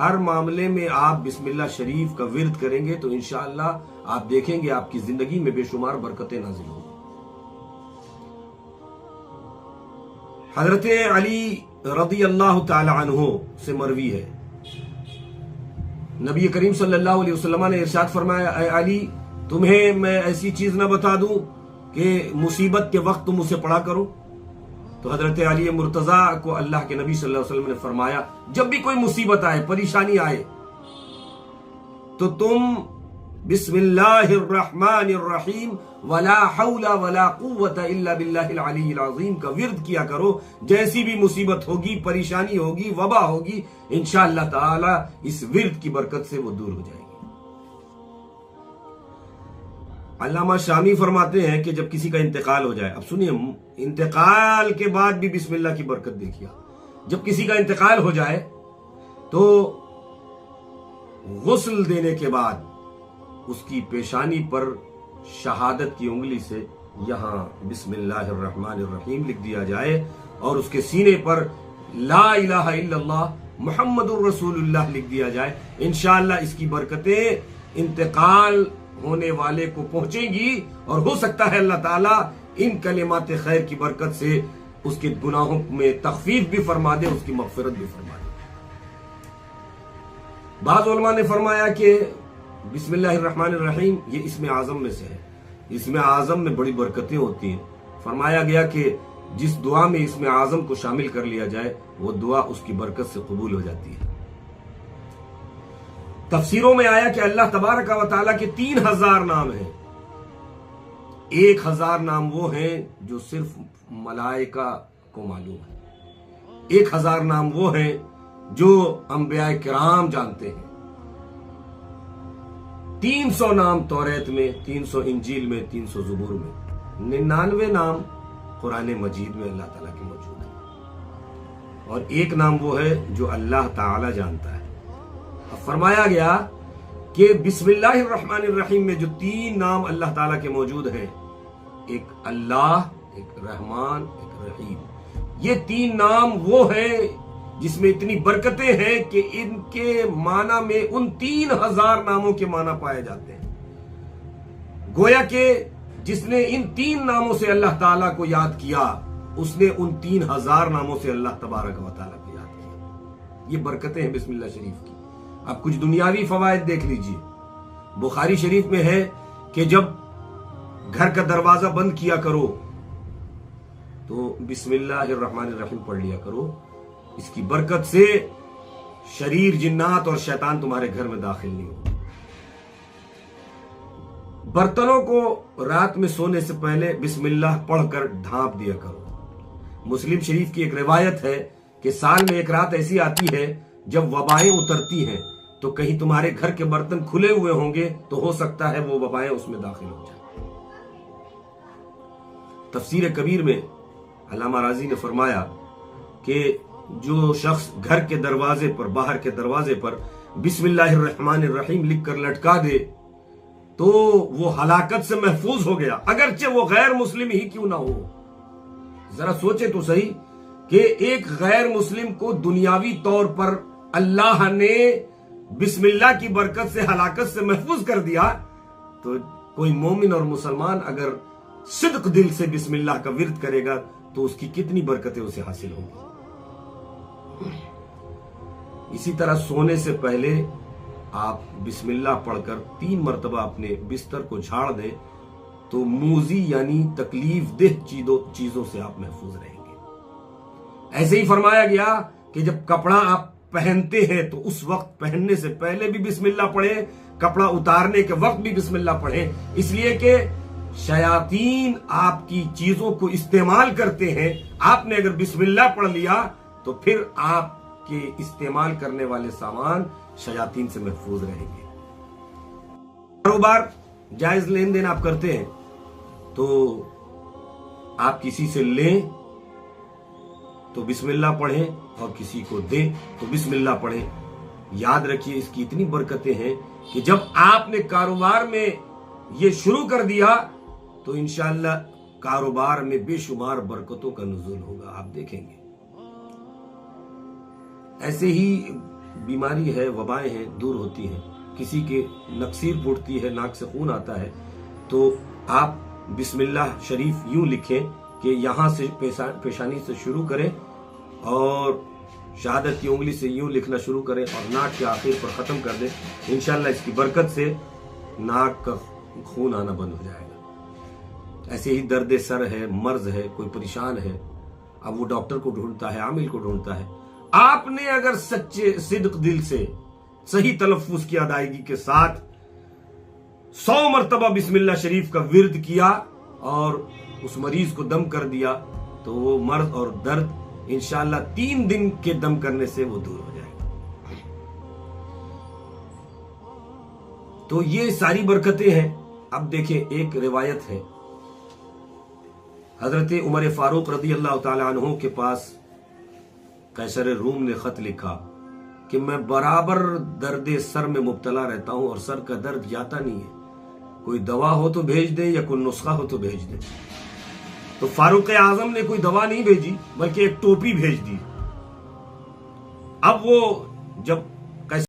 हर मामले में आप बिस्मिल्लाह शरीफ का विर्द करेंगे तो इंशाअल्लाह आप देखेंगे आपकी जिंदगी में बेशुमार बरकतें नाजिल होंगी। हजरत अली रदी अल्लाह तआला अन्हु से मरवी है, नबी करीम सल्लल्लाहु अलैहि वसल्लम ने इरशाद फरमाया, ऐ अली तुम्हें मैं ऐसी चीज न बता दूं कि मुसीबत के वक्त तुम उसे पढ़ा करो। तो हजरत अली मुर्तजा को अल्लाह के नबी सल्लल्लाहु अलैहि वसल्लम ने फरमाया, जब भी कोई मुसीबत आए, परेशानी आए, तो तुम बिस्मिल्लाहिर्रहमानिर्रहीम वला हौला वला कुव्वता इल्ला बिल्लाहिल अलीय्यिल अज़ीम का विर्द किया करो। जैसी भी मुसीबत होगी, परेशानी होगी, वबा होगी, इंशाअल्लाह ताला इस विर्द की बरकत से वो दूर हो जाएगी। अल्लामा शामी फरमाते हैं कि जब किसी का इंतकाल हो जाए, अब सुनिए, इंतकाल के बाद भी बिस्मिल्लाह की बरकत देखिए। जब किसी का इंतकाल हो जाए तो गुस्ल देने के बाद उसकी पेशानी पर शहादत की उंगली से यहां बिस्मिल्लाहिर्रहमानिर्रहीम लिख दिया जाए और उसके सीने पर ला इलाहा इल्लल्लाह मुहम्मदुर रसूलुल्लाह लिख दिया जाए। इंशाअल्लाह इसकी बरकतें इंतकाल होने वाले को पहुंचेगी और हो सकता है अल्लाह ताला इन कलिमात खैर की बरकत से उसके गुनाहों में तखफीफ भी फरमा दे, उसकी मगफिरत भी फरमा दे। बाज़ उलमा ने फरमाया कि बिस्मिल्लाहिर्रहमानिर्रहीम ये इसमें आज़म में से है। इसमें आज़म में बड़ी बरकतें होती हैं। फरमाया गया कि जिस दुआ में इसमें आज़म को शामिल कर लिया जाए वो दुआ उसकी बरकत से कबूल हो जाती है। तफसीरों में आया कि अल्लाह तबारक व तआला के 3000 नाम हैं। 1000 नाम वो हैं जो सिर्फ मलाइका को मालूम है। 1000 नाम वो हैं जो अंबिया किराम जानते हैं। 300 नाम तौरेत में, 300 इंजील में, 300 ज़बूर में, 99 नाम कुरान मजीद में अल्लाह ताला के मौजूद है और एक नाम वो है जो अल्लाह ताला जानता है। अब फरमाया गया कि बिस्मिल्लाहिर्रहमानिर्रहीम में जो 3 नाम अल्लाह ताला के मौजूद हैं, एक अल्लाह, एक रहमान, एक रहीम, ये 3 नाम वो हैं जिसमें इतनी बरकतें हैं कि इनके माना में उन 3000 नामों के माना पाए जाते हैं। गोया के जिसने इन 3 नामों से अल्लाह ताला को याद किया, उसने उन 3000 नामों से अल्लाह तबारक व तआला को याद किया। ये बरकतें हैं बिस्मिल्लाह शरीफ की। अब कुछ दुनियावी फवायद देख लीजिए। बुखारी शरीफ में है कि जब घर का दरवाजा बंद किया करो तो बिस्मिल्लाहिर्रहमानिर्रहीम पढ़ लिया करो। इसकी बरकत से शरीर, जिन्नात और शैतान तुम्हारे घर में दाखिल नहीं होगा। बर्तनों को रात में सोने से पहले बिस्मिल्लाह पढ़कर ढांप दिया करो। मुस्लिम शरीफ की एक रिवायत है कि साल में एक रात ऐसी आती है जब वबाएं उतरती हैं, तो कहीं तुम्हारे घर के बर्तन खुले हुए होंगे तो हो सकता है वो वबाएं उसमें दाखिल हो जाए। तफसीर कबीर में अल्लामा राजी ने फरमाया कि जो शख्स घर के दरवाजे पर, बाहर के दरवाजे पर बिस्मिल्लाहिर्रहमानिर्रहीम लिख कर लटका दे तो वो हलाकत से महफूज हो गया, अगरचे वो गैर मुस्लिम ही क्यों ना हो। जरा सोचे तो सही कि एक गैर मुस्लिम को दुनियावी तौर पर अल्लाह ने बिस्मिल्लाह की बरकत से हलाकत से महफूज कर दिया, तो कोई मोमिन और मुसलमान अगर सिद्क दिल से बिस्मिल्लाह का विर्द करेगा तो उसकी कितनी बरकतें उसे हासिल होंगी। इसी तरह सोने से पहले आप बिस्मिल्लाह पढ़कर 3 मरतबा अपने बिस्तर को झाड़ दें तो मूजी यानी तकलीफ देह चीजों से आप महफूज रहेंगे। ऐसे ही फरमाया गया कि जब कपड़ा आप पहनते हैं तो उस वक्त पहनने से पहले भी बिस्मिल्लाह पढ़ें, कपड़ा उतारने के वक्त भी बिस्मिल्लाह पढ़ें, इसलिए कि शयातीन आपकी चीजों को इस्तेमाल करते हैं। आपने अगर बिस्मिल्लाह पढ़ लिया तो फिर आपके इस्तेमाल करने वाले सामान शयातीन से महफूज रहेंगे। कारोबार जायज लेन देन आप करते हैं तो आप किसी से लें तो बिस्मिल्लाह पढ़ें और किसी को दें तो बिस्मिल्लाह पढ़ें। याद रखिए इसकी इतनी बरकतें हैं कि जब आपने कारोबार में ये शुरू कर दिया तो इंशाअल्लाह कारोबार में बेशुमार बरकतों का नुज़ूल होगा, आप देखेंगे। ऐसे ही बीमारी है, वबाएं हैं, दूर होती हैं। किसी के नक्सीर फूटती है, नाक से खून आता है, तो आप बिस्मिल्लाह शरीफ यूं लिखें कि यहां से पेशानी से शुरू करें और शहादत की उंगली से यूं लिखना शुरू करें और नाक के आखिर पर खत्म कर दें। इंशाल्लाह इसकी बरकत से नाक का खून आना बंद हो जाएगा। ऐसे ही दर्द सर है, मर्ज है, कोई परेशान है, अब वो डॉक्टर को ढूंढता है, आमिल को ढूंढता है। आपने अगर सच्चे सिद्क दिल से सही तलफ्फुज की अदायगी के साथ 100 मरतबा बिस्मिल्लाह शरीफ का विर्द किया और उस मरीज को दम कर दिया, तो वो मर्ज और दर्द इंशाअल्लाह 3 दिन के दम करने से वो दूर हो जाएगा। तो ये सारी बरकतें हैं। अब देखें, एक रिवायत है, हजरत उमर फारूक रदी अल्लाह ताला अन्हु के पास कैसर रूम ने खत लिखा कि मैं बराबर दर्द सर में मुब्तला रहता हूं और सर का दर्द जाता नहीं है, कोई दवा हो तो भेज दे या कोई नुस्खा हो तो भेज दे। तो फारूक आजम ने कोई दवा नहीं भेजी बल्कि एक टोपी भेज दी। अब वो जब